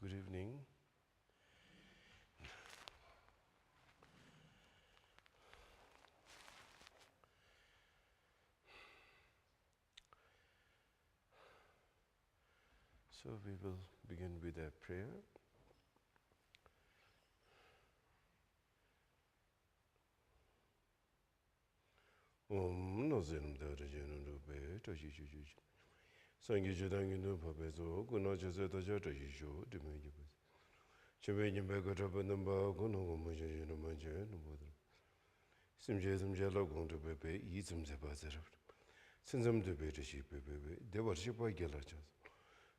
Good evening. So we will begin with a prayer. Om Nozenum Darajanum Rube, Tashi. Sangi Judangi no Papezo, Gunaja Tajajo, Dimajibus. Chimay Bagata number, Guno Majan Majan, Simjasm Jala going to Pepe, eat some Zabazar. Send them to Beta Sheep, they were ship by Gelachas.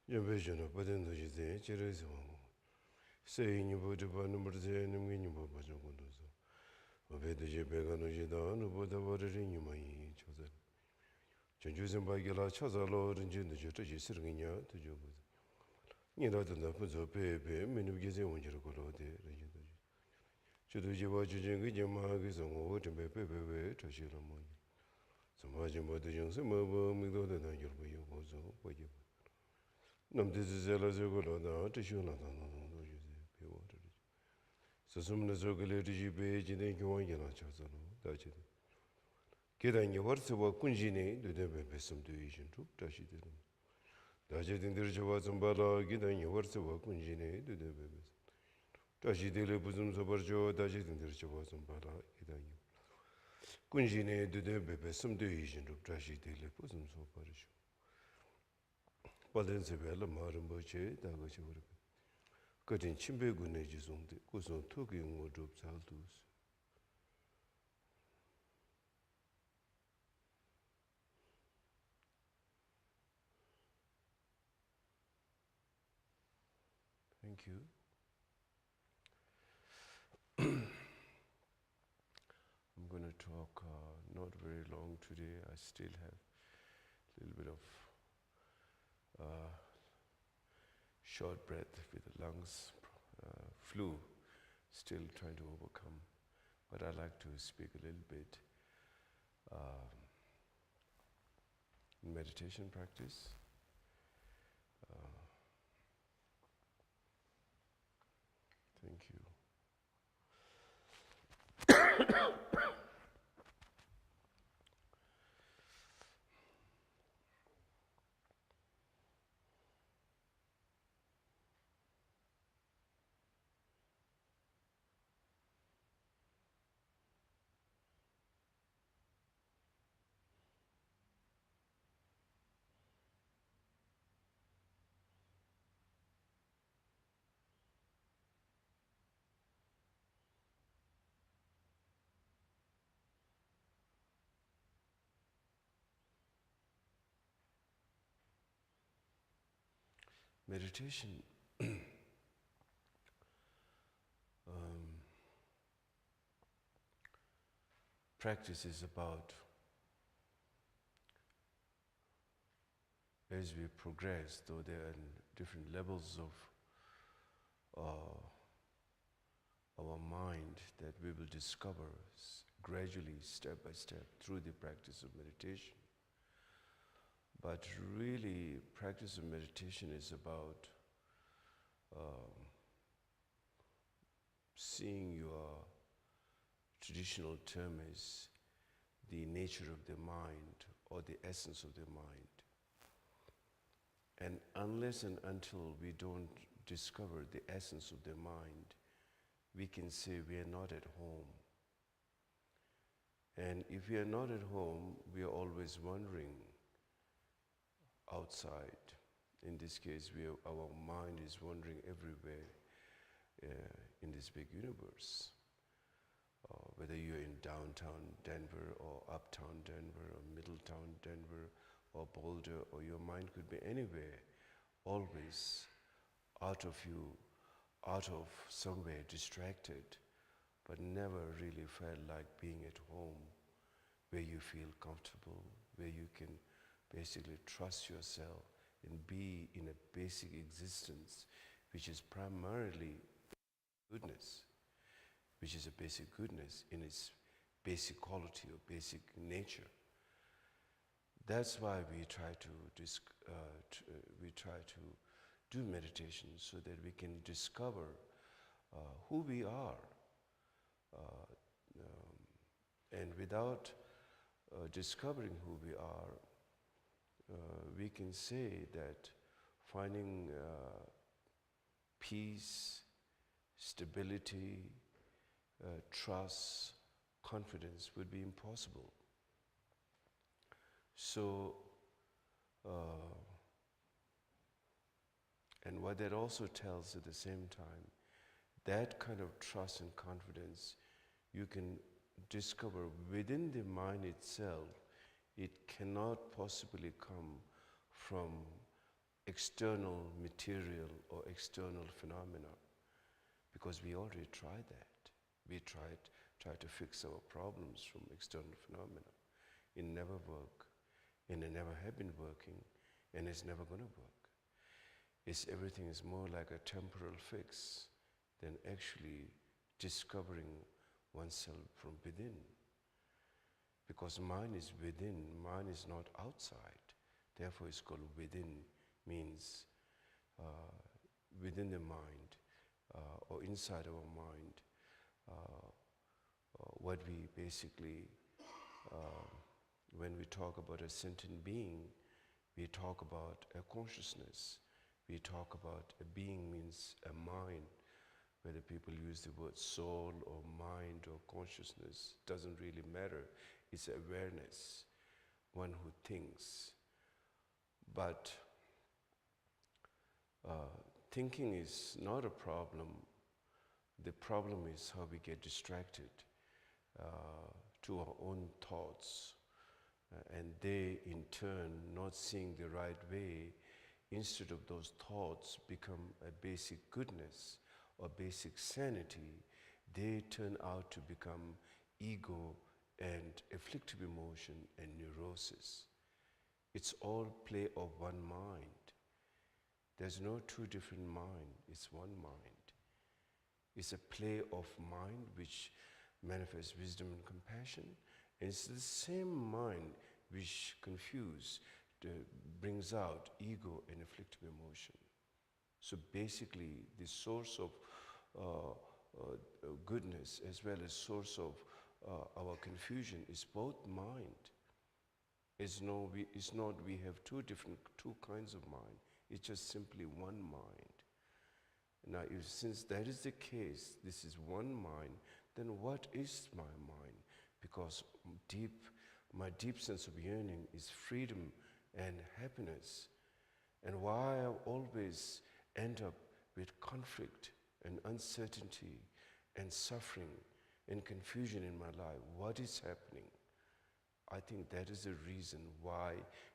Your vision of Baden Jose, Cherizon. Saying you put upon number 10 and when you put on Gundozo. Obey the Jebegano Jidan, who put the water in your mind, chosen. Chanjusing by Gelachas, our Lord and Jin the Jetaji sitting to Jobus. You know, the Naples of Pepe, many of Gizzy when you go out there. Should you watch a jingle magazine on what and Pepe to Shiramon? Some margin by the young summer, Mido than you'll be your bosom, but you. Nam this is Elazogola, to show not on the water. So some Nazogalaty page in the Kiwangana Chazano, Dutch. Getting your words about Kunjini, the never best some division to touch it. Dutch in the Javazambala, getting your words about Kunjini, the never best. Tashi dele bosoms of Barjo, Dutch in the Javazambala, getting you. Kunjini, the never best some division to Tashi dele bosoms of Barjo. Padensebella Maramboche, Dagachur. Cutting Chimbegunage on the Kuson talking wardrobe saltus. Thank you. I'm going to talk not very long today. I still have a little bit of short breath with the lungs, flu, still trying to overcome. But I'd like to speak a little bit in meditation practice. Thank you. Meditation practice is about, as we progress, though there are different levels of our mind that we will discover gradually, step by step, through the practice of meditation. But really, practice of meditation is about seeing your traditional term as the nature of the mind or the essence of the mind. And unless and until we don't discover the essence of the mind, we can say we are not at home. And if we are not at home, we are always wandering outside. In this case, our mind is wandering everywhere in this big universe. Whether you're in downtown Denver or uptown Denver or middletown Denver or Boulder, or your mind could be anywhere, always out of you, out of somewhere, distracted, but never really felt like being at home, where you feel comfortable, where you can basically trust yourself and be in a basic existence, which is primarily goodness, which is a basic goodness in its basic quality or basic nature. That's why we try to do meditation so that we can discover who we are. And without discovering who we are, we can say that finding peace, stability, trust, confidence would be impossible. So, and what that also tells at the same time, that kind of trust and confidence you can discover within the mind itself. It cannot possibly come from external material or external phenomena, because we already tried that. We tried to fix our problems from external phenomena. It never worked, and it never had been working, and it's never going to work. Everything is more like a temporal fix than actually discovering oneself from within. Because mind is within, mind is not outside. Therefore it's called within, means within the mind, or inside our mind. What we basically, when we talk about a sentient being, we talk about a consciousness. We talk about a being means a mind. Whether people use the word soul or mind or consciousness, doesn't really matter. It's awareness, one who thinks. But thinking is not a problem. The problem is how we get distracted to our own thoughts. And they, in turn, not seeing the right way, instead of those thoughts become a basic goodness or basic sanity, they turn out to become ego and afflictive emotion and neurosis. It's all play of one mind. There's no two different minds, it's one mind. It's a play of mind which manifests wisdom and compassion, and it's the same mind which brings out ego and afflictive emotion. So basically, the source of goodness as well as source of our confusion is both mind. It's not we have two kinds of mind. It's just simply one mind. Now, since that is the case, this is one mind, then what is my mind? Because my deep sense of yearning is freedom and happiness. And why I always end up with conflict and uncertainty and suffering and confusion in my life. What is happening? I think that is the reason why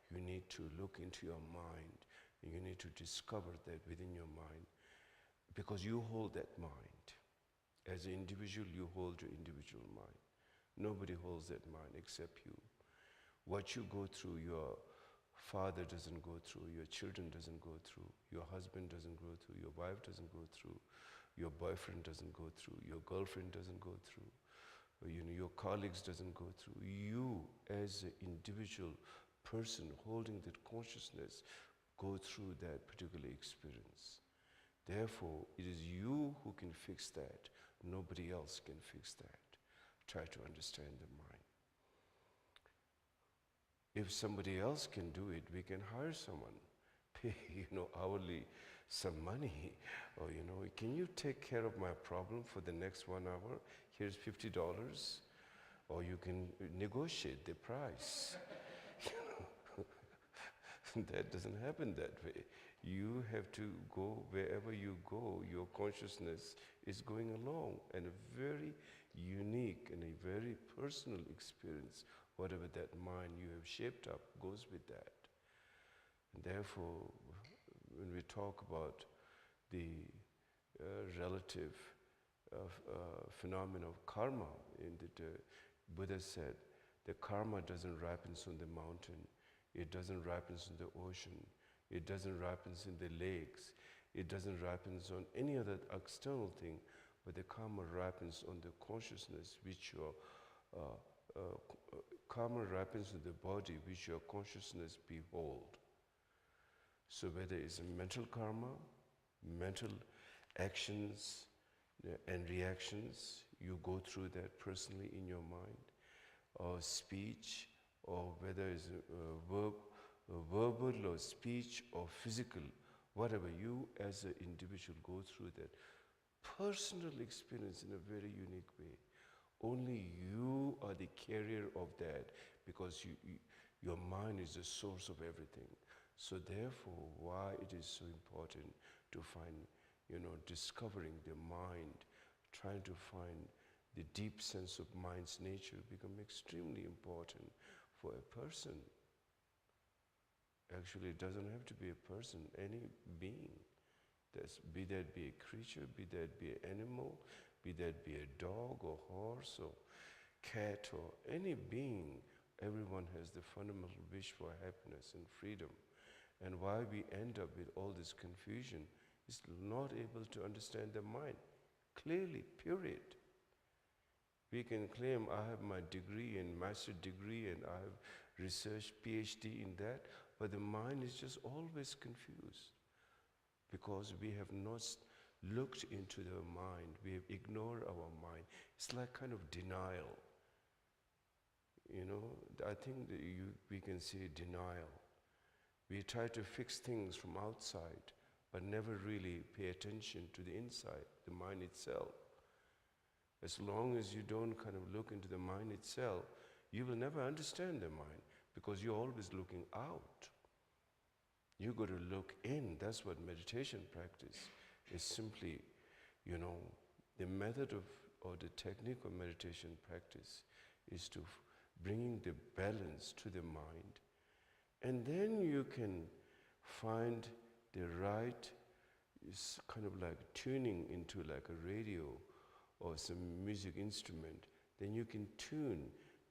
you need to look into your mind, and you need to discover that within your mind, because you hold that mind. As an individual, you hold your individual mind. Nobody holds that mind except you. What you go through, your father doesn't go through, your children doesn't go through, your husband doesn't go through, your wife doesn't go through, your boyfriend doesn't go through, your girlfriend doesn't go through, your colleagues doesn't go through. You, as an individual person holding that consciousness, go through that particular experience. Therefore, it is you who can fix that. Nobody else can fix that. Try to understand the mind. If somebody else can do it, we can hire someone, pay, hourly some money, or, can you take care of my problem for the next 1 hour? Here's $50, or you can negotiate the price. That doesn't happen that way. You have to go wherever you go, your consciousness is going along, and a very unique and a very personal experience, whatever that mind you have shaped up goes with that. And therefore, when we talk about the relative phenomenon of karma, in that Buddha said, the karma doesn't ripen on the mountain, it doesn't ripen in the ocean, it doesn't ripen in the lakes, it doesn't ripen on any other external thing, but the karma ripens on the consciousness which your karma ripens in the body which your consciousness behold. So whether it's mental karma, mental actions and reactions, you go through that personally in your mind, or speech, or whether it's verbal or speech or physical, whatever, you as an individual go through that personal experience in a very unique way. Only you are the carrier of that, because your mind is the source of everything. So therefore, why it is so important to find, discovering the mind, trying to find the deep sense of mind's nature become extremely important for a person. Actually, it doesn't have to be a person, any being. Be that be a creature, be that be an animal, be that be a dog or horse or cat or any being, everyone has the fundamental wish for happiness and freedom. And why we end up with all this confusion is not able to understand the mind clearly, period. We can claim I have my degree and master degree and I have research PhD in that, but the mind is just always confused because we have not looked into the mind. We have ignored our mind. It's like kind of denial. I think that we can say denial. We try to fix things from outside, but never really pay attention to the inside, the mind itself. As long as you don't kind of look into the mind itself, you will never understand the mind, because you're always looking out. You got to look in. That's what meditation practice is simply, the method of, or the technique of meditation practice is to bringing the balance to the mind. And then you can find the right, it's kind of like tuning into like a radio or some music instrument. Then you can tune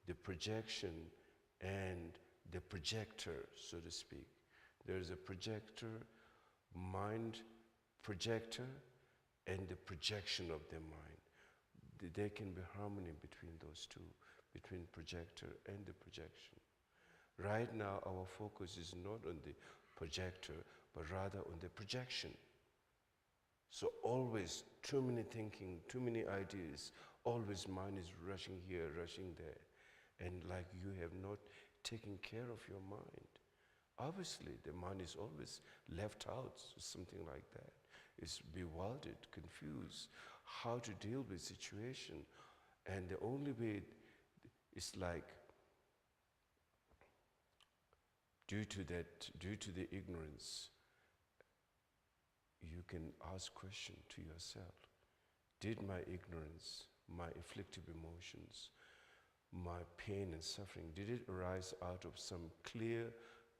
the projection and the projector, so to speak. There's a projector, mind projector, and the projection of the mind. There can be harmony between those two, between projector and the projection. Right now, our focus is not on the projector, but rather on the projection. So always too many thinking, too many ideas, always mind is rushing here, rushing there. And like you have not taken care of your mind. Obviously, the mind is always left out, something like that. It's bewildered, confused, how to deal with situation. And the only way is like, due to the ignorance, you can ask question to yourself. Did my ignorance, my afflictive emotions, my pain and suffering, did it arise out of some clear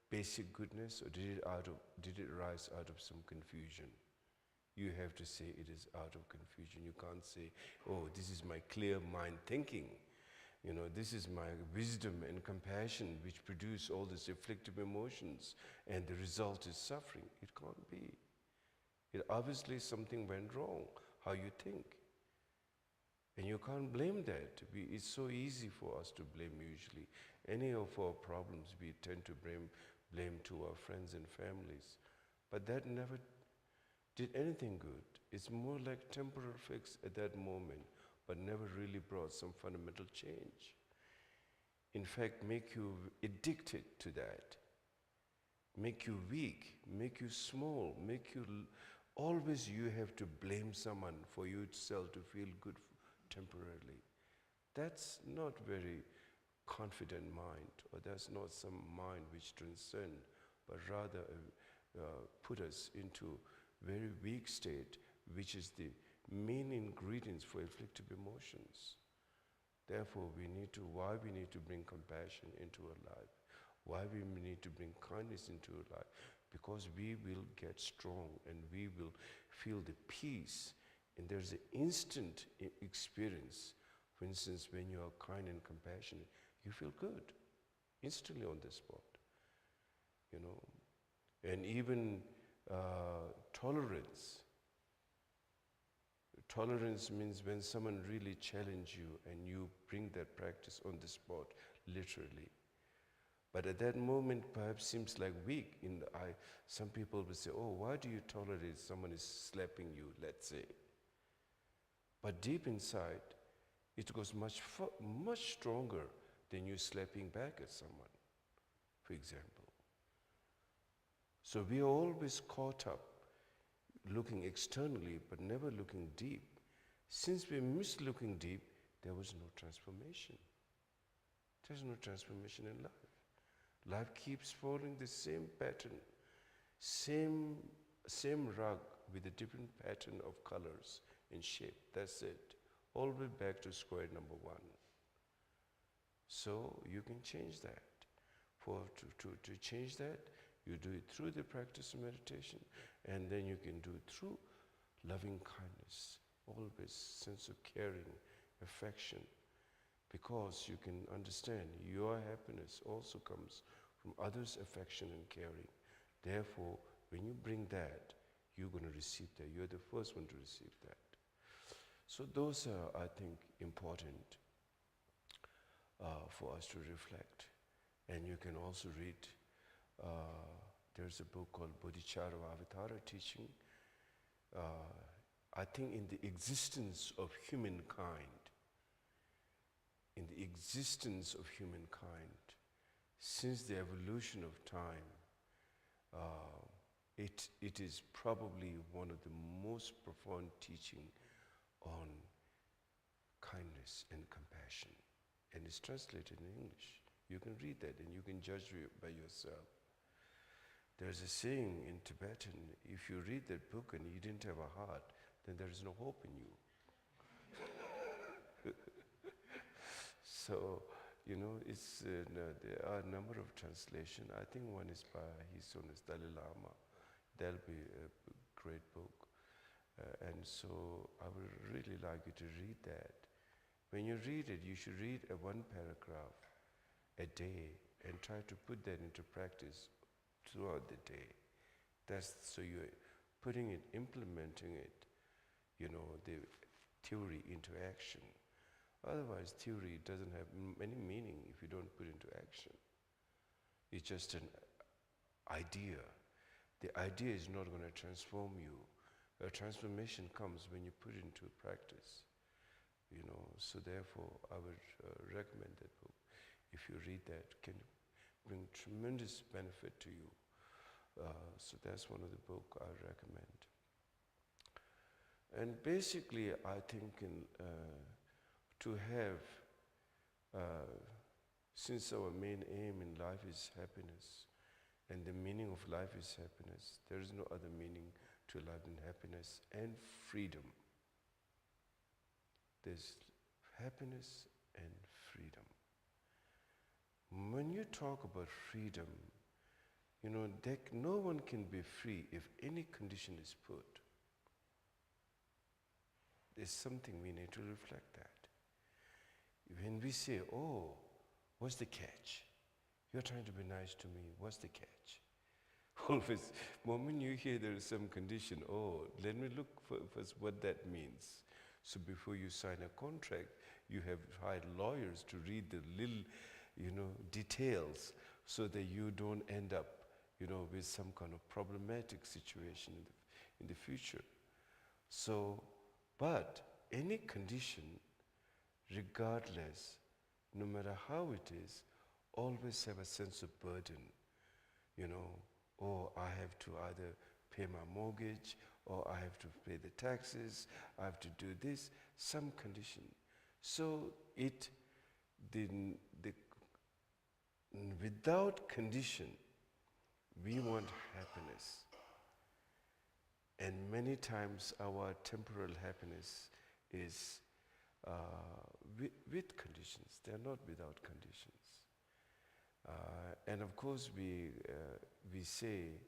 basic goodness, or did it arise out of some confusion? You have to say it is out of confusion. You can't say, oh, this is my clear mind thinking. This is my wisdom and compassion which produce all these afflictive emotions, and the result is suffering. It can't be. It obviously something went wrong, how you think. And you can't blame that. It's so easy for us to blame usually. Any of our problems, we tend to blame to our friends and families. But that never did anything good. It's more like temporal fix at that moment, but never really brought some fundamental change. In fact, make you addicted to that, make you weak, make you small, make you, always you have to blame someone for yourself to feel good temporarily. That's not very confident mind, or that's not some mind which transcends, but rather put us into very weak state, which is the main ingredients for afflictive emotions. Therefore, why we need to bring compassion into our life, why we need to bring kindness into our life, because we will get strong and we will feel the peace, and there's an instant experience. For instance, when you are kind and compassionate, you feel good, instantly on the spot, And even tolerance. Tolerance means when someone really challenges you and you bring that practice on the spot, literally. But at that moment, perhaps seems like weak in the eye. Some people will say, oh, why do you tolerate someone is slapping you, let's say. But deep inside, it goes much stronger than you slapping back at someone, for example. So we are always caught up looking externally, but never looking deep. Since we missed looking deep, there was no transformation. There's no transformation in life. Life keeps following the same pattern, same rug with a different pattern of colors and shape. That's it. Always back to square number one. So you can change that. To change that, you do it through the practice of meditation, and then you can do it through loving kindness, always sense of caring, affection, because you can understand your happiness also comes from others' affection and caring. Therefore, when you bring that, you're going to receive that. You're the first one to receive that. So those are, I think, important for us to reflect. And you can also read, there's a book called Bodhicharya Avatara Teaching. I think in the existence of humankind, since the evolution of time, it is probably one of the most profound teaching on kindness and compassion. And it's translated in English. You can read that and you can judge by yourself. There's a saying in Tibetan, if you read that book and you didn't have a heart, then there is no hope in you. So, there are a number of translations. I think one is by His Holiness Dalai Lama. That'll be a great book. And so I would really like you to read that. When you read it, you should read one paragraph a day and try to put that into practice throughout the day. So you're putting it, implementing it, the theory into action. Otherwise, theory doesn't have any meaning if you don't put into action. It's just an idea. The idea is not going to transform you. A transformation comes when you put it into practice. So therefore, I would recommend that book. If you read that, it can bring tremendous benefit to you. So that's one of the books I recommend. And basically, I think to have, since our main aim in life is happiness, and the meaning of life is happiness, there is no other meaning to life than happiness and freedom. There's happiness and freedom. When you talk about freedom, no one can be free if any condition is put. There's something we need to reflect that. When we say, oh, what's the catch? You're trying to be nice to me, what's the catch? Always, moment you hear there is some condition, oh, let me look first what that means. So before you sign a contract, you have hired lawyers to read the little, details so that you don't end up, with some kind of problematic situation in the future. So, but any condition, regardless, no matter how it is, always have a sense of burden. Oh, I have to either pay my mortgage, or I have to pay the taxes, I have to do this, some condition. So without condition, we want happiness. And many times our temporal happiness is with conditions. They are not without conditions. And of course we say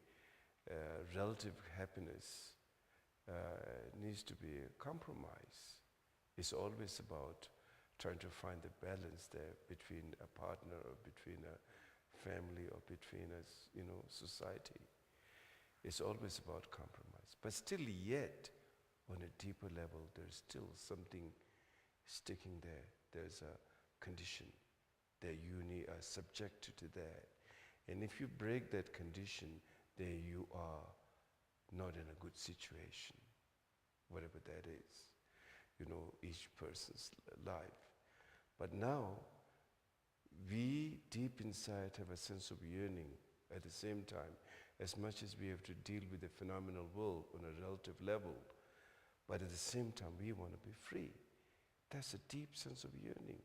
relative happiness needs to be a compromise. It's always about trying to find the balance there between a partner or between a family or between a society. It's always about compromise. But still yet, on a deeper level, there's still something sticking there. There's a condition that you are subjected to that. And if you break that condition, then you are not in a good situation, whatever that is, each person's life. But now, we deep inside have a sense of yearning at the same time, as much as we have to deal with the phenomenal world on a relative level, but at the same time, we want to be free. That's a deep sense of yearning.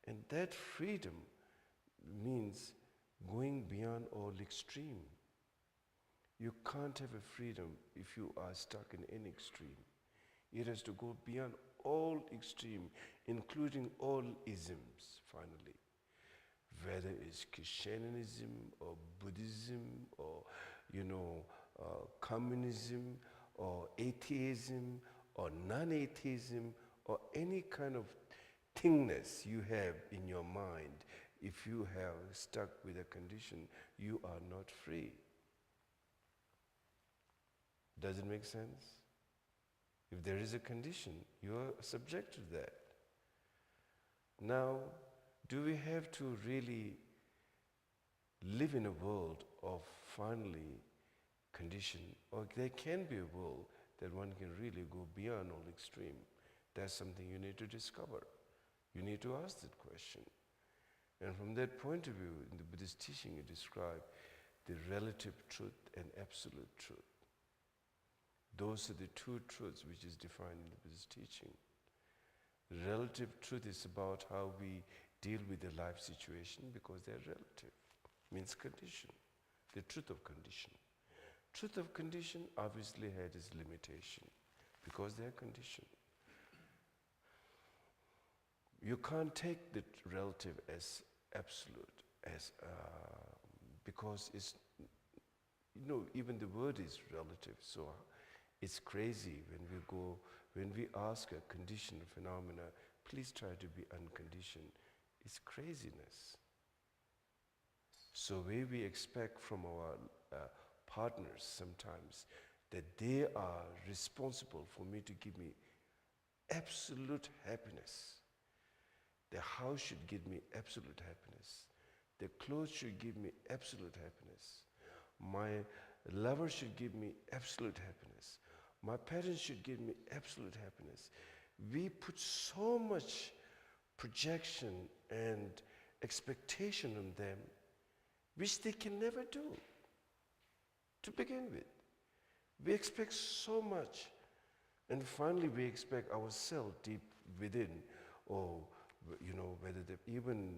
And that freedom means going beyond all extreme. You can't have a freedom if you are stuck in any extreme. It has to go beyond all extreme, including all isms, finally. Whether it's Christianism or Buddhism or, communism or atheism or non-atheism or any kind of thingness you have in your mind, if you have stuck with a condition, you are not free. Does it make sense? If there is a condition, you are subject to that. Now, do we have to really live in a world of finally condition, or there can be a world that one can really go beyond all extreme? That's something you need to discover. You need to ask that question. And from that point of view, in the Buddhist teaching, you describe the relative truth and absolute truth. Those are the two truths which is defined in the Buddhist teaching. Relative truth is about how we deal with the life situation because they're relative, means condition, the truth of condition. Truth of condition obviously had its limitation because they're conditioned. You can't take the relative as absolute, because it's, even the word is relative, so it's crazy when we ask a conditioned phenomena, please try to be unconditioned. It's craziness. So we expect from our partners sometimes that they are responsible for me to give me absolute happiness. The house should give me absolute happiness. The clothes should give me absolute happiness. My lover should give me absolute happiness. My parents should give me absolute happiness. We put so much projection and expectation on them, which they can never do, to begin with. We expect so much, and finally we expect ourselves deep within, or whether even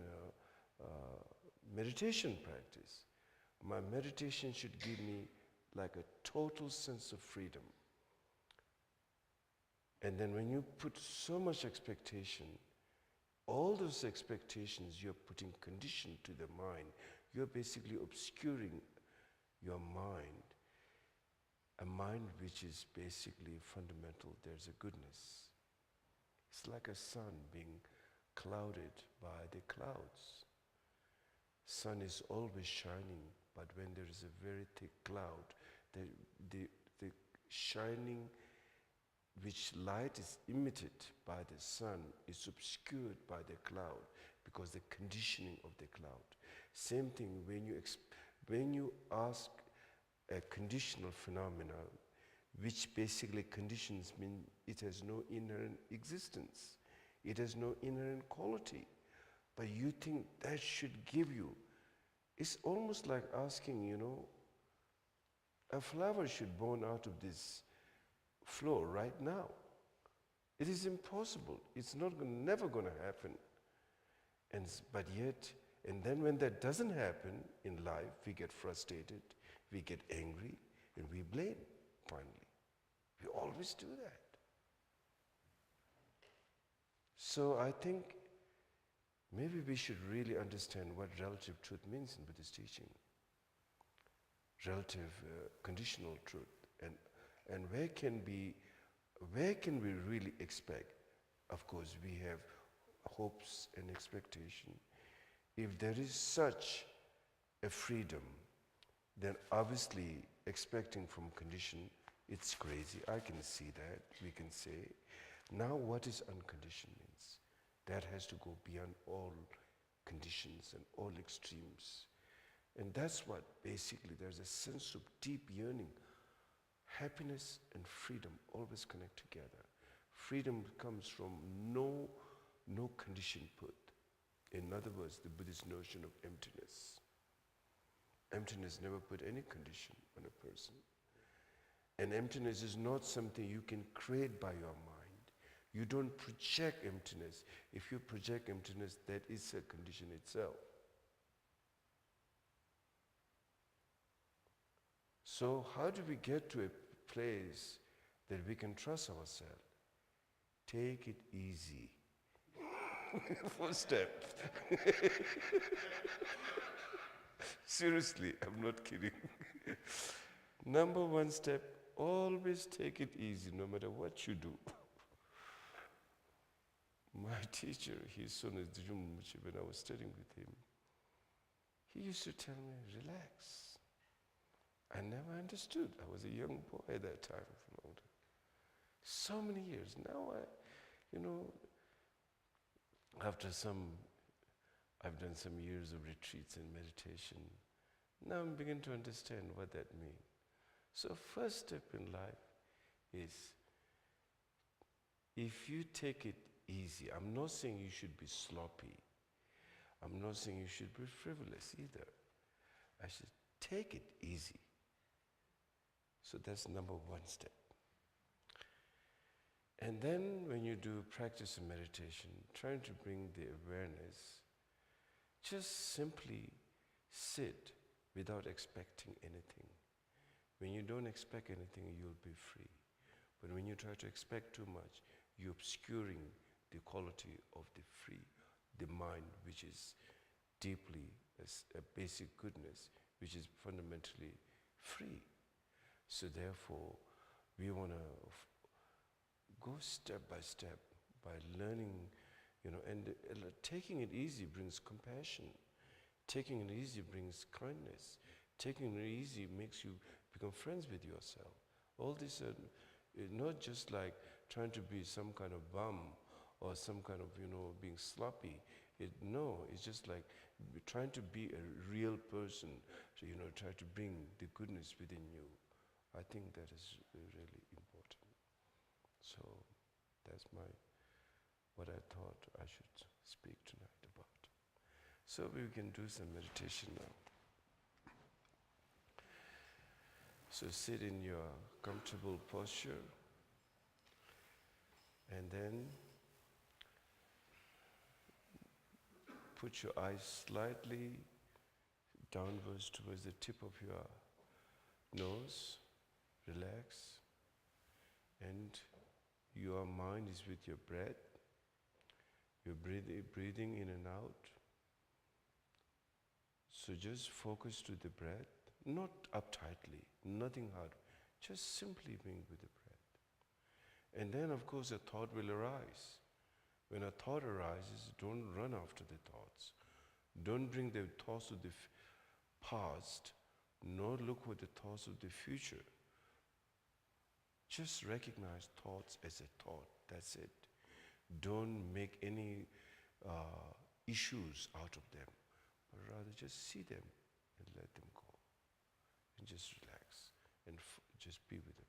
meditation practice. My meditation should give me like a total sense of freedom. And then when you put so much expectation, all those expectations you're putting condition to the mind, you're basically obscuring your mind, a mind which is basically fundamental. There's a goodness. It's like a sun being clouded by the clouds. Sun is always shining, but when there is a very thick cloud, the shining which light is emitted by the sun is obscured by the cloud because the conditioning of the cloud. Same thing when you ask a conditional phenomena, which basically conditions mean it has no inherent existence. It has no inherent quality. But you think that should give you. It's almost like asking, a flower should born out of this floor right now. It is impossible. It's never going to happen. But yet, and then when that doesn't happen in life, we get frustrated, we get angry, and we blame, finally. We always do that. So I think maybe we should really understand what relative truth means in Buddhist teaching. Relative conditional truth. And where can we really expect? Of course, we have hopes and expectation. If there is such a freedom, then obviously expecting from condition, it's crazy. I can see that. We can say, now what is unconditioned means? That has to go beyond all conditions and all extremes. And that's what basically, there's a sense of deep yearning. Happiness and freedom always connect together. Freedom comes from no condition put. In other words, the Buddhist notion of emptiness. Emptiness never put any condition on a person. And emptiness is not something you can create by your mind. You don't project emptiness. If you project emptiness, that is a condition itself. So how do we get to a place that we can trust ourselves? Take it easy. First step. Seriously, I'm not kidding. Number one step, always take it easy no matter what you do. My teacher, his son is Rinpoche, when I was studying with him, he used to tell me, relax. I never understood. I was a young boy at that time. So many years. Now I've done some years of retreats and meditation. Now I'm beginning to understand what that means. So first step in life is, if you take it easy, I'm not saying you should be sloppy. I'm not saying you should be frivolous either. I should take it easy. So that's number one step. And then when you do practice of meditation, trying to bring the awareness, just simply sit without expecting anything. When you don't expect anything, you'll be free. But when you try to expect too much, you're obscuring the quality of the mind, which is deeply a basic goodness, which is fundamentally free. So therefore, we want to go step by step by learning, and taking it easy brings compassion. Taking it easy brings kindness. Taking it easy makes you become friends with yourself. All this are not just like trying to be some kind of bum or some kind of, being sloppy. It's just like trying to be a real person, to, try to bring the goodness within you. I think that is really important. So that's what I thought I should speak tonight about. So we can do some meditation now. So sit in your comfortable posture, and then put your eyes slightly downwards towards the tip of your nose. Relax, and your mind is with your breath. You're breathing in and out. So just focus to the breath, not uptightly, nothing hard, just simply being with the breath. And then of course a thought will arise. When a thought arises, don't run after the thoughts. Don't bring the thoughts of the past, nor look for the thoughts of the future. Just recognize thoughts as a thought, that's it. Don't make any issues out of them, but rather just see them and let them go. And just relax and just be with the breath.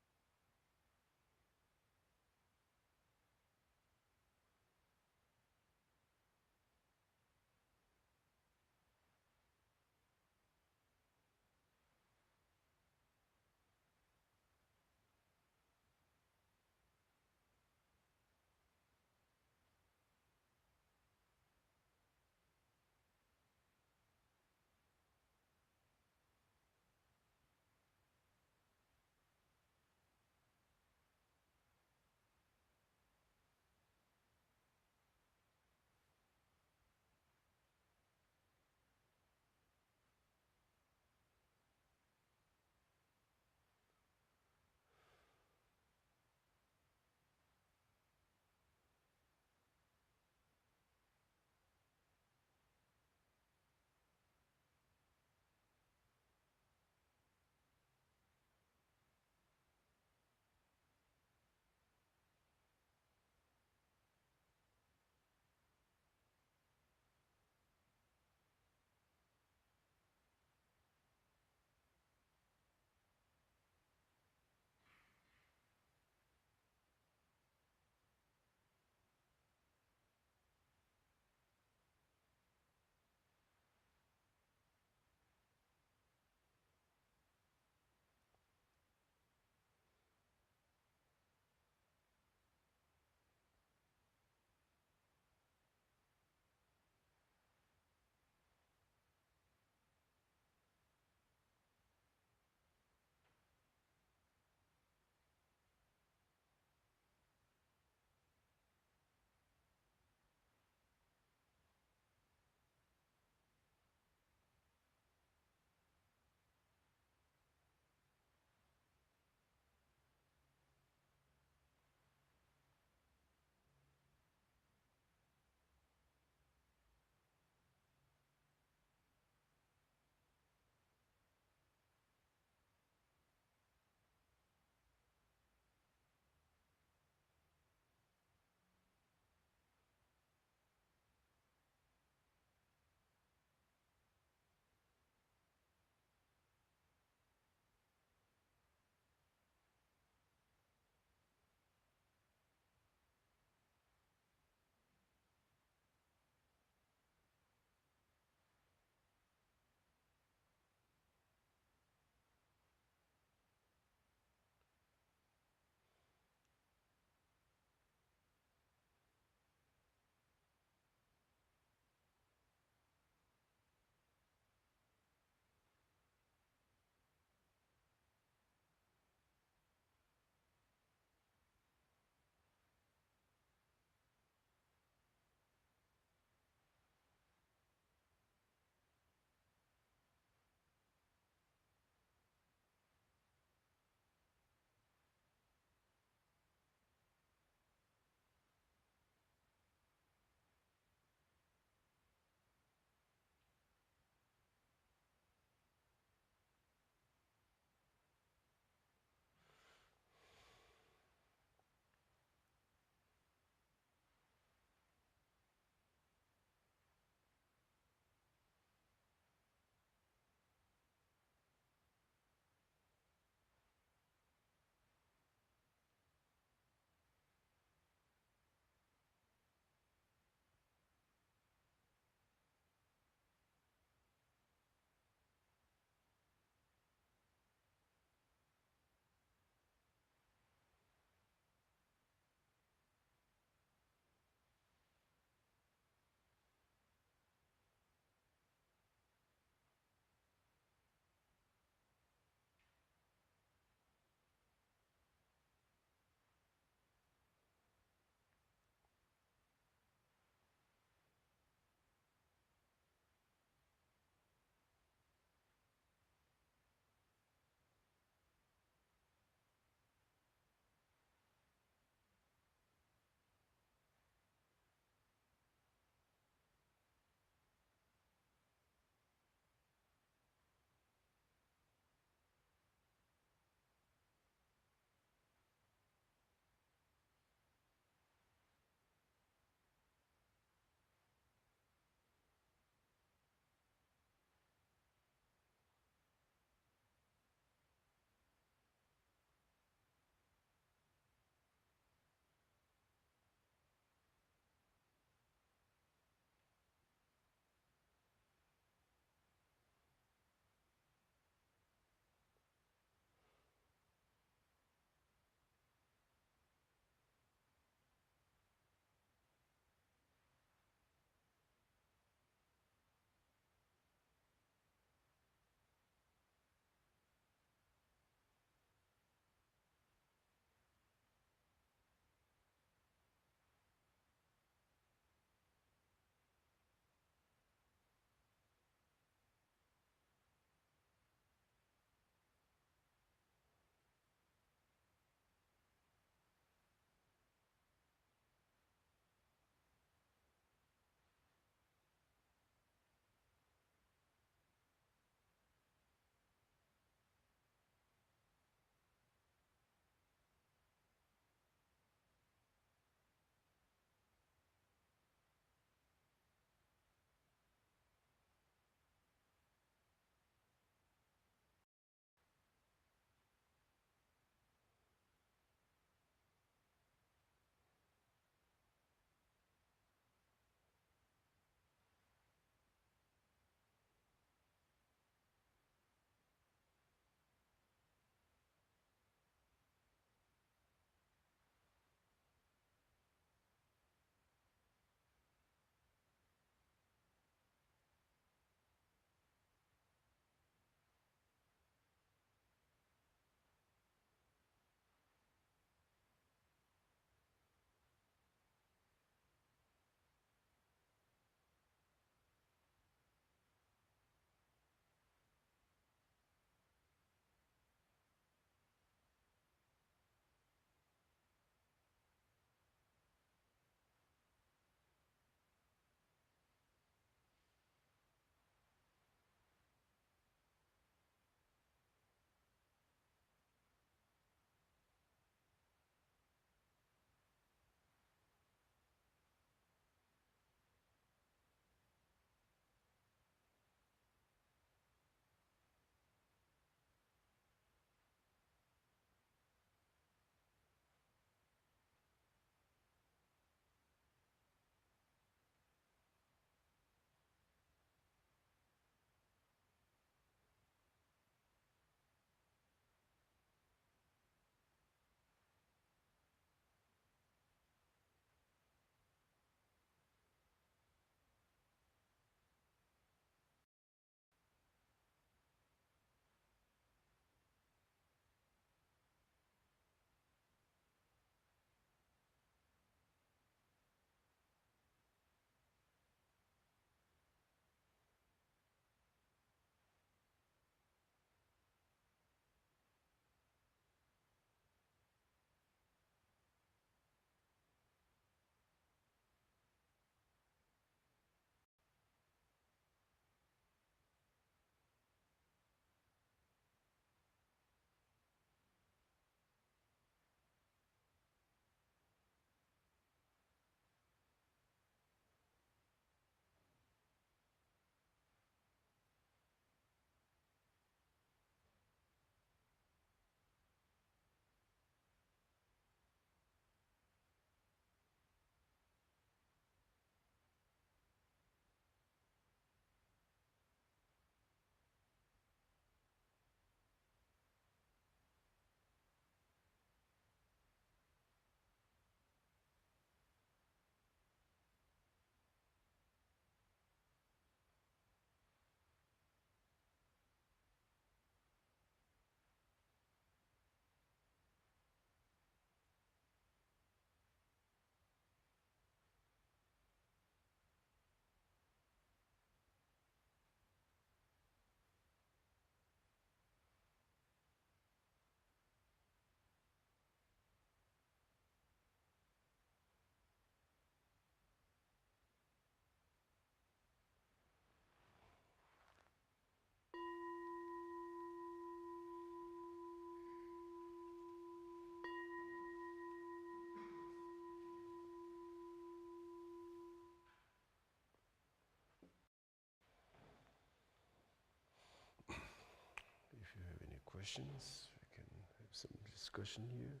questions. We can have some discussion here.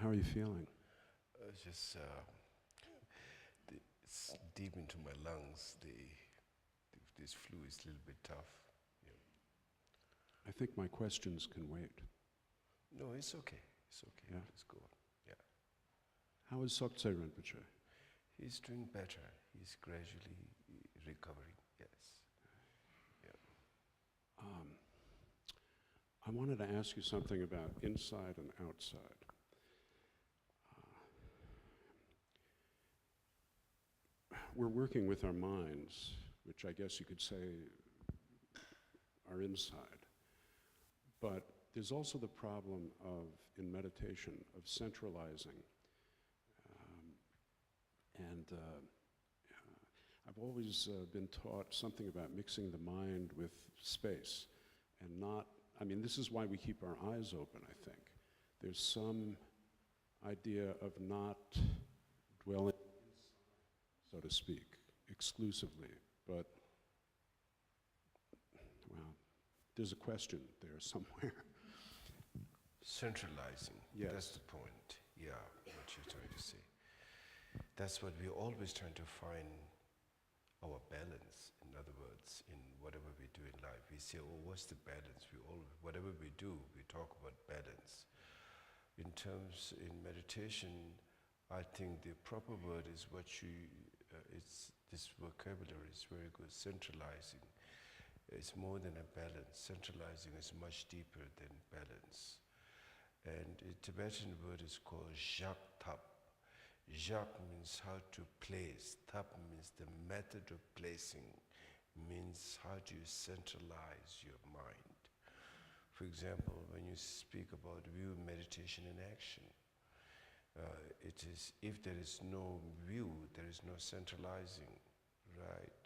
How are you feeling? Just it's deep into my lungs. This flu is a little bit tough. Yeah. I think my questions can wait. No, it's okay. It's okay. Yeah. Let's go on. Yeah. How is Chhoje Rinpoche? He's doing better. He's gradually recovering. Yes. Yeah. I wanted to ask you something about inside and outside. We're working with our minds, which I guess you could say are inside. But there's also the problem of, in meditation, of centralizing. I've always been taught something about mixing the mind with space and not, this is why we keep our eyes open, I think. There's some idea of not dwelling, so to speak, exclusively, but, well, there's a question there somewhere. Centralizing. Yes. That's the point. Yeah, what you're trying to say. That's what we're always trying to find our balance. In other words, in whatever we do in life, we say, oh, what's the balance? Whatever we do, we talk about balance. In meditation, I think the proper word is this vocabulary is very good. Centralizing. It's more than a balance. Centralizing is much deeper than balance. And a Tibetan word is called jak tap. Jak means how to place. Tap means the method of placing. Means how do you centralize your mind. For example, when you speak about view, meditation, and action, it is, if there is no view, there is no centralizing, right?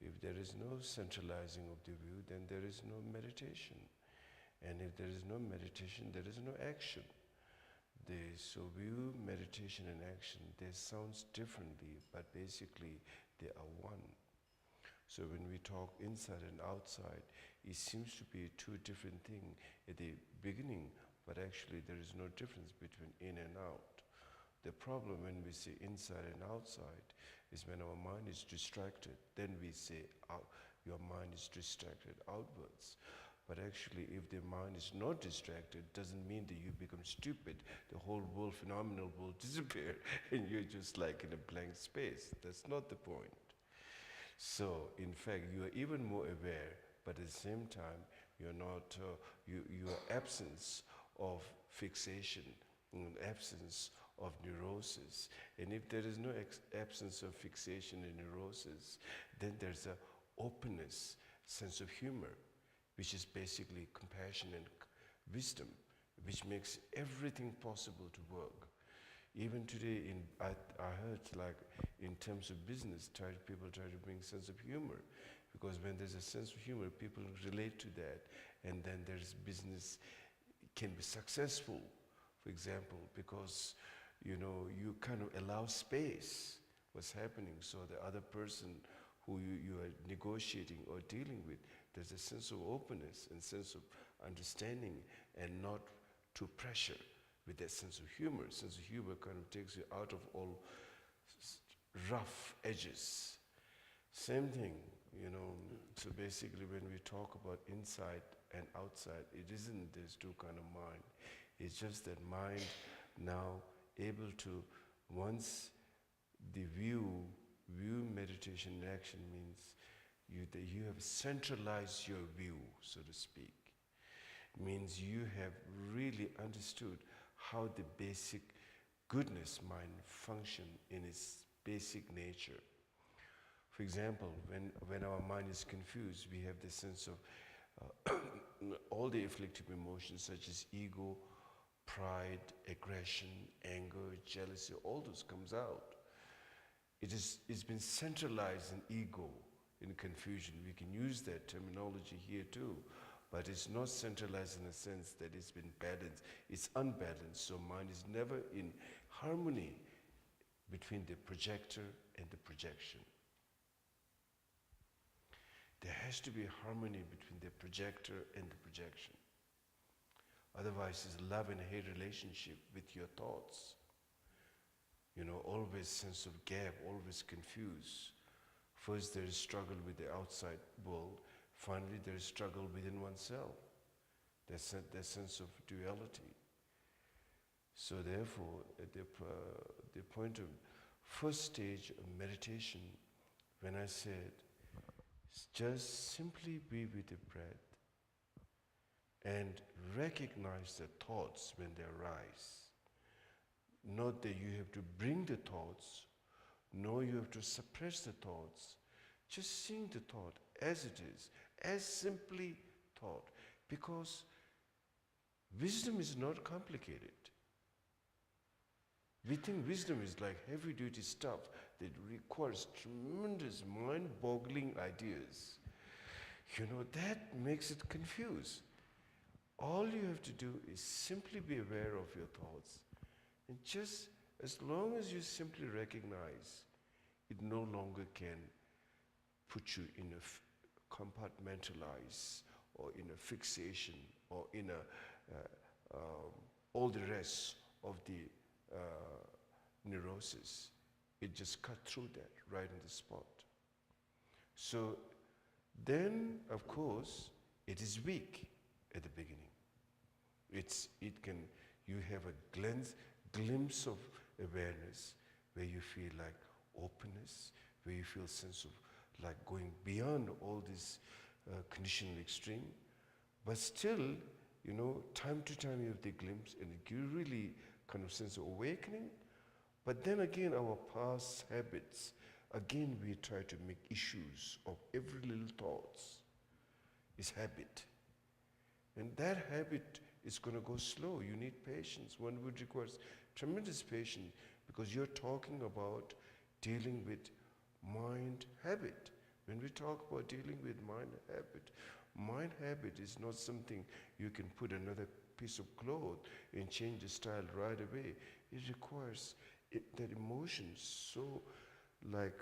If there is no centralizing of the view, then there is no meditation. And if there is no meditation, there is no action. So view, meditation, and action, they sound differently, but basically they are one. So when we talk inside and outside, it seems to be two different things at the beginning, but actually there is no difference between in and out. The problem when we say inside and outside is when our mind is distracted, then we say your mind is distracted outwards. But actually, if the mind is not distracted, doesn't mean that you become stupid. The whole world, phenomenal will disappear, and you're just like in a blank space. That's not the point. So, in fact, you are even more aware, but at the same time, you're not. Your absence of fixation, absence of neurosis, and if there is no absence of fixation and neurosis, then there's a openness, sense of humor, which is basically compassion and wisdom, which makes everything possible to work. Even today, I heard like in terms of business, people try to bring sense of humor, because when there's a sense of humor, people relate to that, and then there's business can be successful, for example, because you kind of allow space what's happening, so the other person who you are negotiating or dealing with, there's a sense of openness and sense of understanding, and not too pressure with that sense of humor. Sense of humor kind of takes you out of all rough edges. Same thing, so basically when we talk about inside and outside, it isn't there's two kind of mind. It's just that mind now able to, once the view, meditation, and action means that you have centralized your view, so to speak. Means you have really understood how the basic goodness mind function in its basic nature. For example, when our mind is confused, we have the sense of all the afflictive emotions such as ego, pride, aggression, anger, jealousy, all those comes out. It's been centralized in ego, in confusion. We can use that terminology here too, but it's not centralized in a sense that it's been balanced. It's unbalanced, so mind is never in harmony between the projector and the projection. There has to be harmony between the projector and the projection. Otherwise, it's a love and hate relationship with your thoughts. Always sense of gap, always confused. First there is struggle with the outside world. Finally there is struggle within oneself. That sense of duality. So therefore, at the point of first stage of meditation, when I said, just simply be with the breath and recognize the thoughts when they arise. Not that you have to bring the thoughts, nor you have to suppress the thoughts. Just seeing the thought as it is, as simply thought. Because wisdom is not complicated. We think wisdom is like heavy-duty stuff that requires tremendous mind-boggling ideas. That makes it confused. All you have to do is simply be aware of your thoughts. And just as long as you simply recognize, it no longer can put you in a compartmentalize or in a fixation or in all the rest of the neurosis. It just cut through that right in the spot. So then, of course, it is weak at the beginning. You have a glimpse of awareness where you feel like openness, where you feel sense of like going beyond all this conditional extreme. But still, time to time you have the glimpse and you really kind of sense of awakening. But then again, our past habits, again we try to make issues of every little thoughts. It's habit. And that habit is going to go slow. You need patience. One would require tremendous patience because you're talking about dealing with mind habit. When we talk about dealing with mind habit is not something you can put another piece of cloth and change the style right away. It requires that emotion so like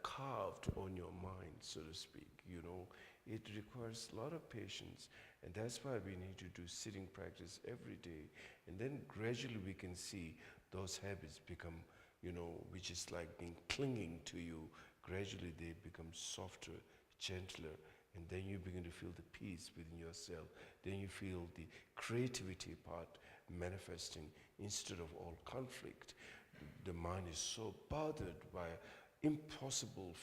carved on your mind, so to speak, It requires a lot of patience, and that's why we need to do sitting practice every day. And then gradually we can see those habits become, which is like being clinging to you. Gradually they become softer, gentler, and then you begin to feel the peace within yourself. Then you feel the creativity part manifesting instead of all conflict. The mind is so bothered by impossible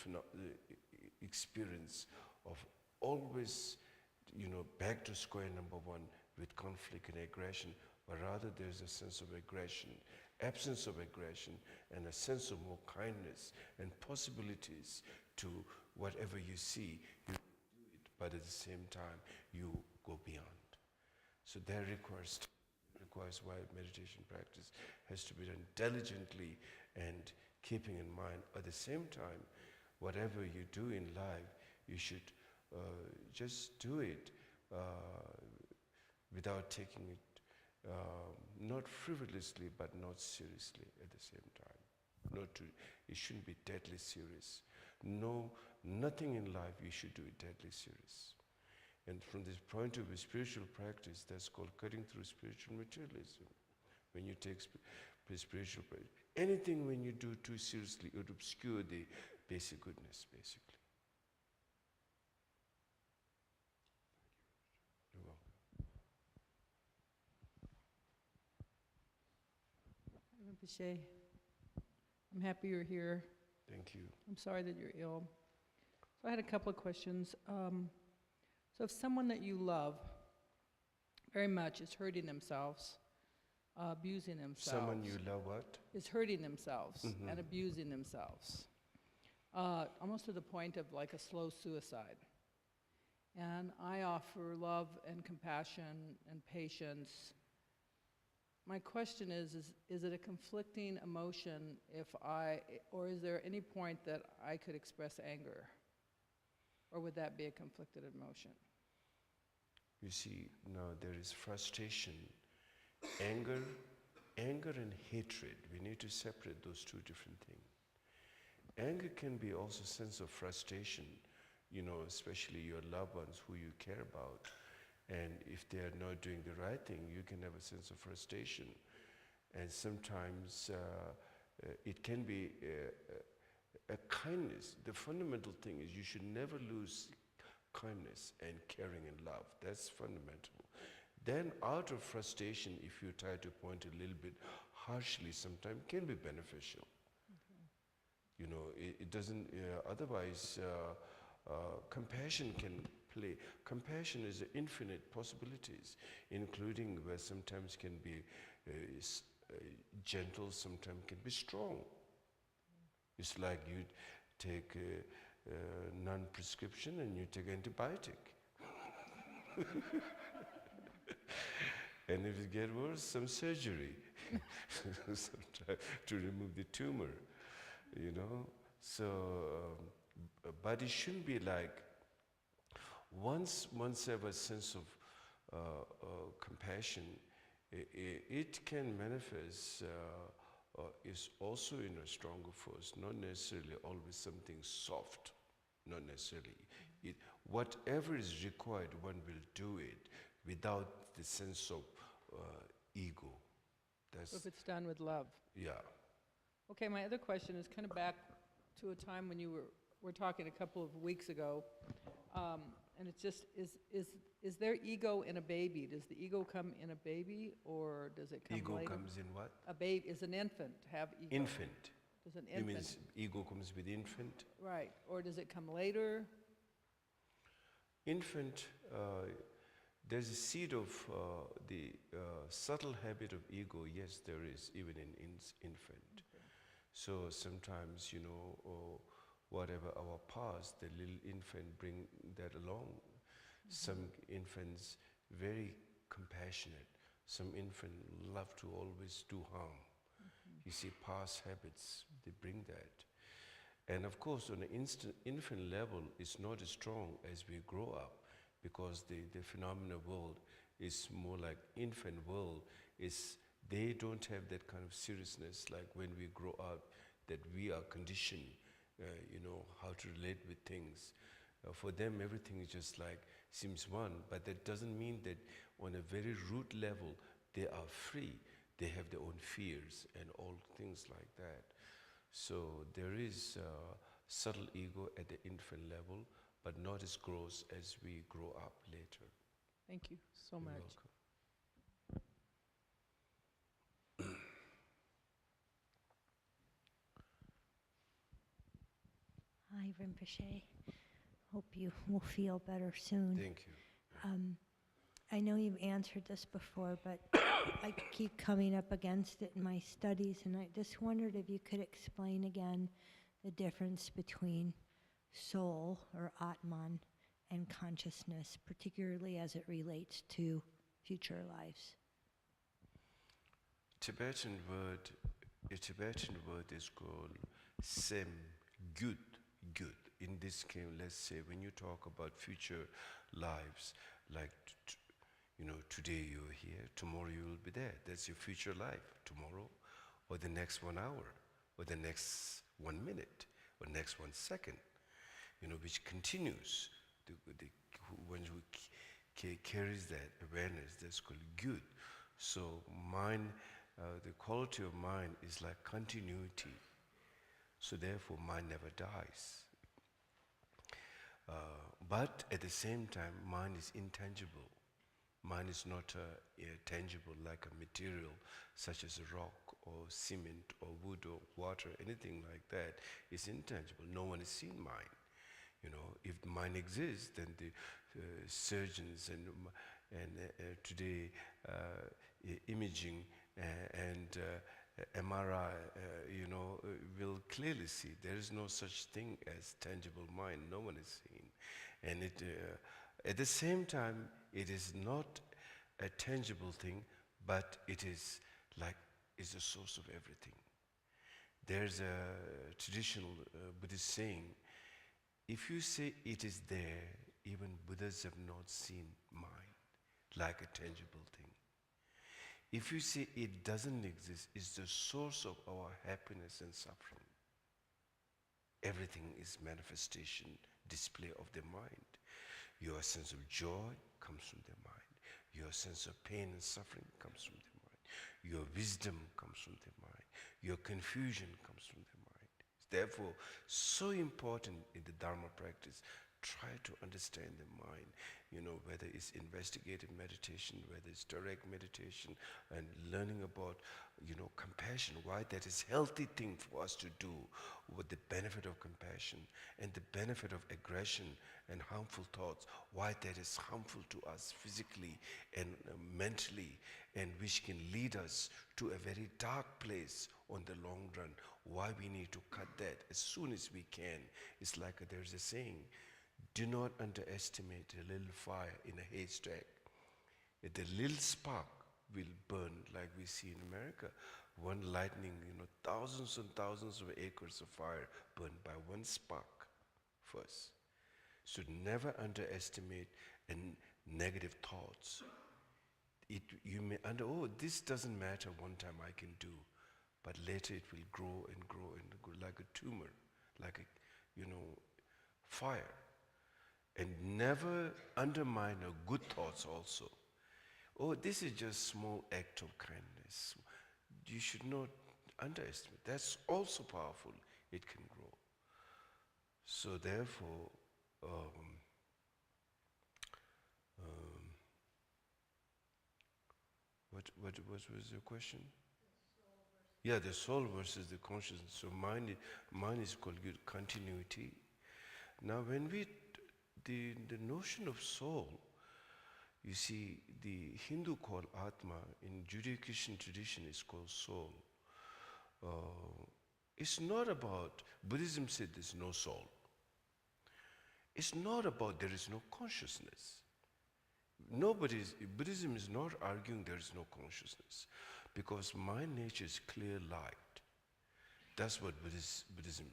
experience of always, back to square number one with conflict and aggression, but rather there's a sense of aggression, absence of aggression, and a sense of more kindness and possibilities to whatever you see. You do it, but at the same time, you go beyond. So that requires why meditation practice has to be done diligently and keeping in mind, at the same time, whatever you do in life, you should just do it without taking it, not frivolously, but not seriously at the same time. It shouldn't be deadly serious. No, nothing in life you should do it deadly serious. And from this point of view, spiritual practice, that's called cutting through spiritual materialism. When you take spiritual practice, anything when you do too seriously, it would obscure the basic goodness, basically. You're welcome. Rinpoche, I'm happy you're here. Thank you. I'm sorry that you're ill. So I had a couple of questions. So if someone that you love very much is hurting themselves, abusing themselves. Someone you love what? Is hurting themselves Mm-hmm. and abusing themselves, almost to the point of like a slow suicide. And I offer love and compassion and patience. My question is it a conflicting emotion or is there any point that I could express anger? Or would that be a conflicted emotion? You see, now there is frustration, anger. anger and hatred, we need to separate those two different things. Anger can be also a sense of frustration, especially your loved ones who you care about. And if they are not doing the right thing, you can have a sense of frustration. And sometimes it can be a kindness. The fundamental thing is you should never lose kindness and caring and love. That's fundamental. Then out of frustration, if you try to point a little bit harshly, sometimes can be beneficial. It doesn't, otherwise compassion can play. Compassion is infinite possibilities, including where sometimes can be gentle, sometimes can be strong. It's like you take non-prescription and you take antibiotic. And if it gets worse, some surgery to remove the tumor, So, but it shouldn't be like, once have a sense of compassion, it can manifest, is also in a stronger force, not necessarily always something soft, not necessarily. Whatever is required, one will do it without the sense of ego. So if it's done with love. Yeah. Okay, my other question is kind of back to a time when you were talking a couple of weeks ago, and it's just, is there ego in a baby? Does the ego come in a baby, or does it come Ego later? comes in what? A baby is an infant, have ego. Infant. Does an You mean infant? ego comes with infant? Right, or does it come later? Infant, there's a seed of the subtle habit of ego, yes, there is, even in infant. Okay. So sometimes, or whatever our past, the little infant bring that along. Some infants very compassionate. Some infant love to always do harm. You see, past habits, they bring that. And of course, on an infant level, it's not as strong as we grow up, because the phenomena world is more like infant world. They don't have that kind of seriousness like when we grow up, that we are conditioned, how to relate with things. For them, everything is just like, seems one, but that doesn't mean that on a very root level, they are free. They have their own fears and all things like that. So there is subtle ego at the infant level, but not as gross as we grow up later. Thank you so You're much. welcome. Hi, Rinpoche. Hope you will feel better soon. Thank you. I know you've answered this before, but I keep coming up against it in my studies, and I just wondered if you could explain again the difference between soul, or Atman, and consciousness, particularly as it relates to future lives. A Tibetan word is called sem, good. In this case, let's say when you talk about future lives, like today you're here, tomorrow you will be there. That's your future life, tomorrow, or the next 1 hour, or the next 1 minute, or next 1 second, which continues. When you carries that awareness, that's called good. So mind, the quality of mind is like continuity. So therefore, mind never dies. But at the same time, mind is intangible. Mind is not tangible like a material such as a rock or cement or wood or water, anything like that. It's intangible. No one has seen mind. If mind exists, then the surgeons and today imaging and MRI, will clearly see there is no such thing as tangible mind. No one is seen, and it at the same time it is not a tangible thing, but it is the source of everything. There's a traditional Buddhist saying: if you say it is there, even Buddhas have not seen mind like a tangible thing. If you say it doesn't exist, it's the source of our happiness and suffering. Everything is manifestation, display of the mind. Your sense of joy comes from the mind. Your sense of pain and suffering comes from the mind. Your wisdom comes from the mind. Your confusion comes from the mind. Therefore, so important in the Dharma practice, try to understand the mind, whether it's investigative meditation, whether it's direct meditation, and learning about, compassion, why that is healthy thing for us to do, with the benefit of compassion and the benefit of aggression and harmful thoughts, why that is harmful to us physically and mentally, and which can lead us to a very dark place on the long run, why we need to cut that as soon as we can. It's like there's a saying, do not underestimate a little fire in a haystack. The little spark will burn, like we see in America. One lightning, thousands and thousands of acres of fire burned by one spark first. So never underestimate negative thoughts. You may this doesn't matter, one time I can do, but later it will grow and grow and grow like a tumor, like a, fire. And never undermine our good thoughts also. This is just small act of kindness. You should not underestimate. That's also powerful. It can grow. So therefore, what was your question? Yeah, the soul versus the consciousness. So mind is called continuity. Now when the notion of soul, you see, the Hindu call Atma, in Judeo-Christian tradition is called soul. It's not about, Buddhism said there's no soul. It's not about there is no consciousness. Buddhism is not arguing there is no consciousness, because my nature is clear light. That's what Buddhism.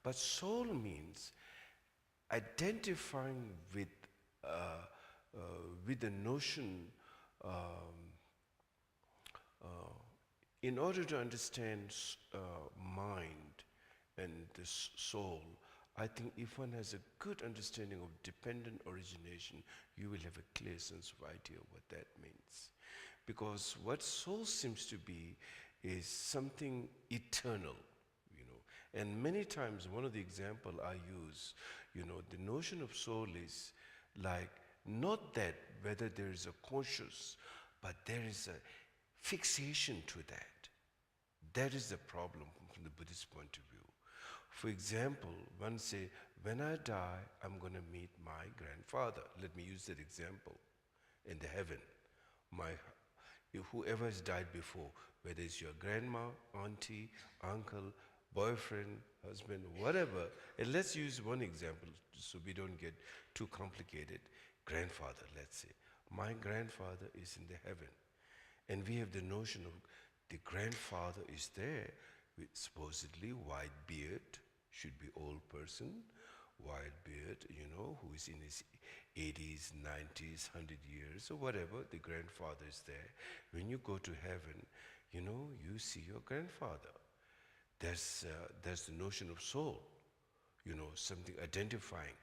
But soul means identifying with the notion, in order to understand mind and the soul, I think if one has a good understanding of dependent origination, you will have a clear sense of idea of what that means. Because what soul seems to be is something eternal, And many times, one of the examples I use, the notion of soul is like, not that whether there is a conscious, but there is a fixation to that. That is the problem from the Buddhist point of view. For example, one say, when I die, I'm going to meet my grandfather. Let me use that example. In the heaven, whoever has died before, whether it's your grandma, auntie, uncle, boyfriend, husband, whatever, and let's use one example so we don't get too complicated. Grandfather, let's say. My grandfather is in the heaven. And we have the notion of the grandfather is there with supposedly white beard, should be old person, white beard, who is in his 80s, 90s, 100 years, or whatever, the grandfather is there. When you go to heaven, you see your grandfather. That's the notion of soul, something identifying,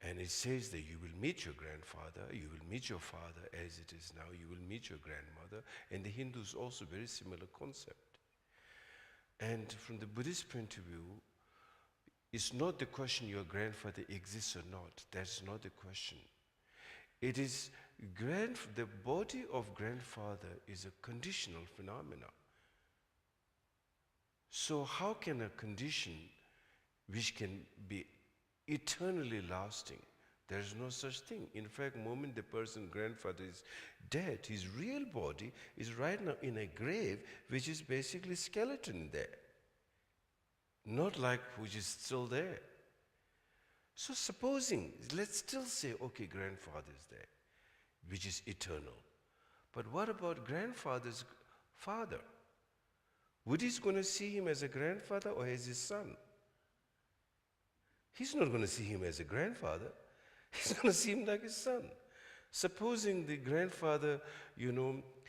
And it says that you will meet your grandfather, you will meet your father as it is now, you will meet your grandmother, and the Hindus also very similar concept. And from the Buddhist point of view, it's not the question your grandfather exists or not. That's not the question. It is the body of grandfather is a conditional phenomenon. So how can a condition which can be eternally lasting, there is no such thing. In fact, the moment the person's grandfather is dead, his real body is right now in a grave, which is basically skeleton there. Not like which is still there. So supposing, let's still say, okay, grandfather is there, which is eternal. But what about grandfather's father? Would he going to see him as a grandfather or as his son? He's not going to see him as a grandfather. He's going to see him like his son. Supposing the grandfather,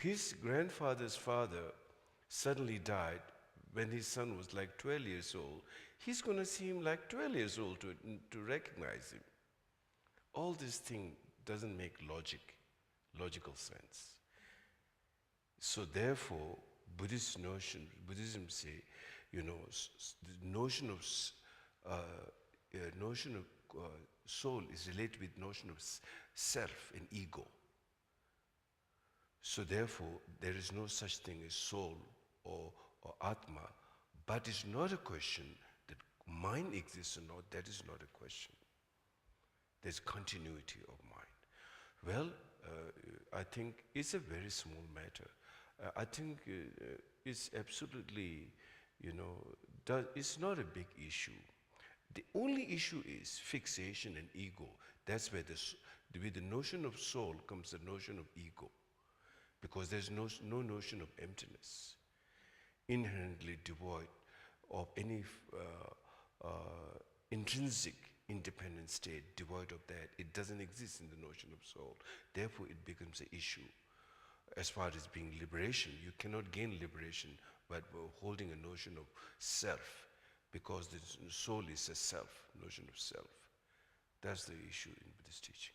his grandfather's father suddenly died when his son was like 12 years old, he's going to see him like 12 years old to recognize him. All this thing doesn't make logical sense. So therefore, Buddhism say, the notion of soul is related with notion of self and ego. So therefore, there is no such thing as soul or atma, but it's not a question that mind exists or not. That is not a question. There's continuity of mind. Well, I think it's a very small matter. I think it's absolutely, it's not a big issue. The only issue is fixation and ego. That's where with the notion of soul comes the notion of ego, because there's no notion of emptiness, inherently devoid of any intrinsic independent state, devoid of that. It doesn't exist in the notion of soul. Therefore, it becomes an issue. As far as being liberation, you cannot gain liberation by holding a notion of self, because the soul is a self, notion of self. That's the issue in Buddhist teaching.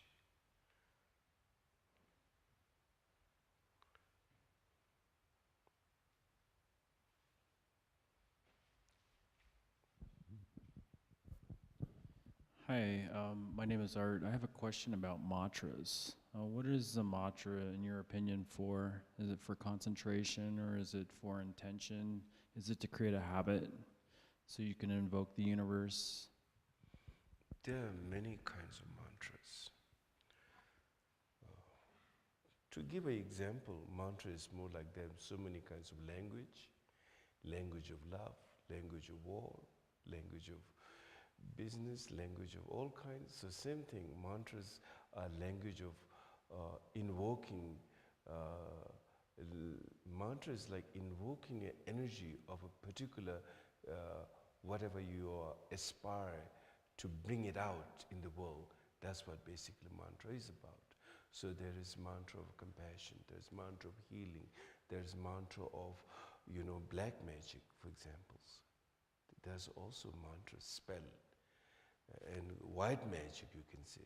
Hi, my name is Art. I have a question about mantras. What is a mantra, in your opinion, for? Is it for concentration, or is it for intention? Is it to create a habit so you can invoke the universe? There are many kinds of mantras. To give an example, mantra is more like there are so many kinds of language of love, language of war, language of business, language of all kinds. So same thing, mantras are language of invoking. Mantra is like invoking an energy of a particular whatever you aspire to bring it out in the world. That's what basically mantra is about. So there is mantra of compassion, there's mantra of healing, there's mantra of, black magic, for example. There's also mantra spell. And white magic, you can say.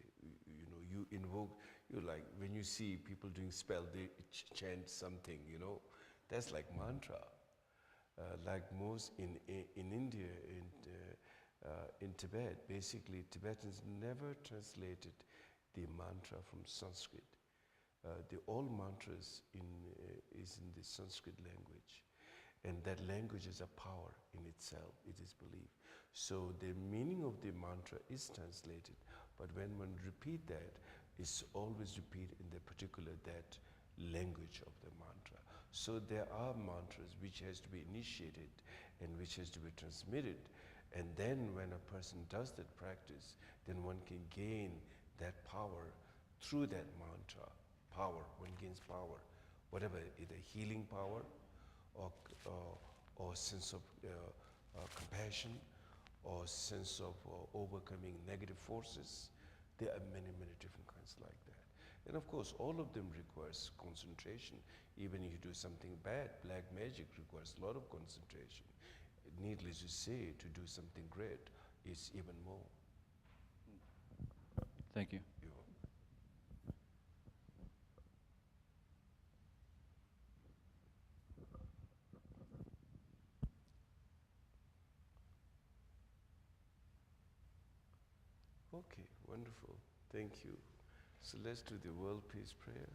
You invoke, like when you see people doing spell, they chant something, That's like mantra. Like most in India, in Tibet, basically Tibetans never translated the mantra from Sanskrit. All mantras is in the Sanskrit language. And that language is a power in itself, it is believed. So the meaning of the mantra is translated, but when one repeat that, it's always repeated in the particular that language of the mantra. So there are mantras which has to be initiated and which has to be transmitted, and then when a person does that practice, then one can gain that power through that mantra. One gains power, whatever, either healing power or sense of compassion, or sense of overcoming negative forces. There are many, many different kinds like that. And of course, all of them requires concentration. Even if you do something bad, black magic requires a lot of concentration. Needless to say, to do something great is even more. Thank you. Okay, wonderful. Thank you. So let's do the world peace prayer.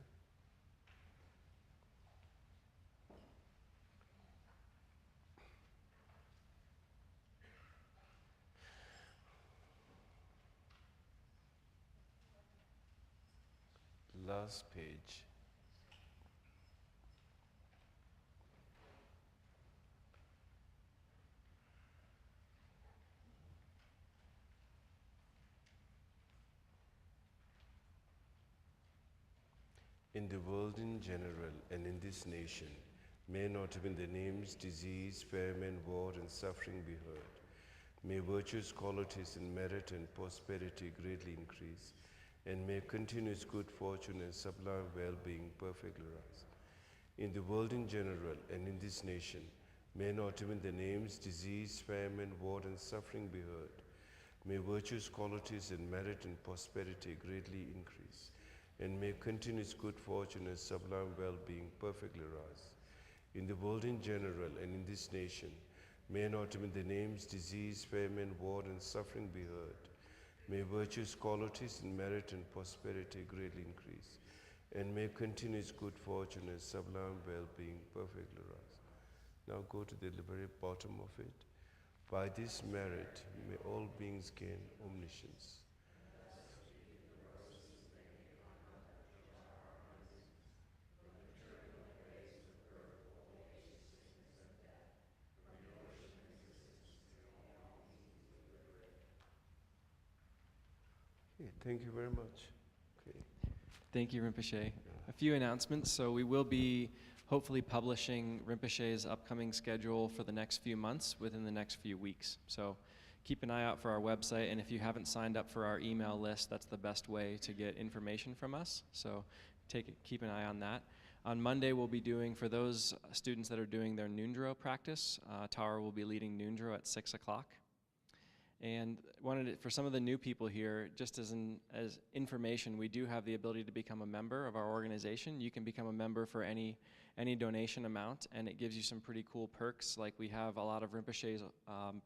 Last page. In the world in general and in this nation, may not even the names disease, famine, war, and suffering be heard. May virtues, qualities, and merit and prosperity greatly increase. and may continuous good fortune and sublime well-being perfectly rise. In the world in general and in this nation, may not even the names disease, famine, war, and suffering be heard. May virtues, qualities, and merit and prosperity greatly increase, and may continuous good fortune and sublime well-being perfectly rise. In the world in general and in this nation, may not even the names disease, famine, war, and suffering be heard. May virtues, qualities, and merit and prosperity greatly increase, and may continuous good fortune and sublime well-being perfectly rise. Now go to the very bottom of it. By this merit, may all beings gain omniscience. Okay, thank you very much. Okay. Thank you, Rinpoche. A few announcements. So we will be hopefully publishing Rinpoche's upcoming schedule for the next few months within the next few weeks. So keep an eye out for our website, and if you haven't signed up for our email list, that's the best way to get information from us. So keep an eye on that. On Monday, we'll be doing, for those students that are doing their Nundro practice, Tara will be leading Nundro at 6 o'clock. And for some of the new people here, just as information, we do have the ability to become a member of our organization. You can become a member for any donation amount, and it gives you some pretty cool perks. Like we have a lot of Rinpoche's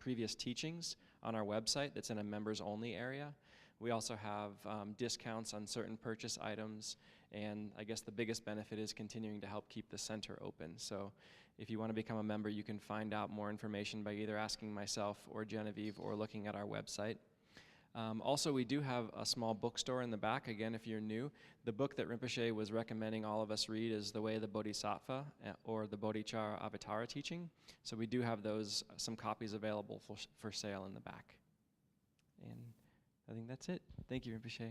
previous teachings on our website that's in a members only area. We also have discounts on certain purchase items, and I guess the biggest benefit is continuing to help keep the center open. So if you want to become a member, you can find out more information by either asking myself or Genevieve or looking at our website. Also, we do have a small bookstore in the back. Again, if you're new, the book that Rinpoche was recommending all of us read is The Way of the Bodhisattva, or the Bodhicitta Avatara teaching. So we do have some copies available for sale in the back. And I think that's it. Thank you, Rinpoche.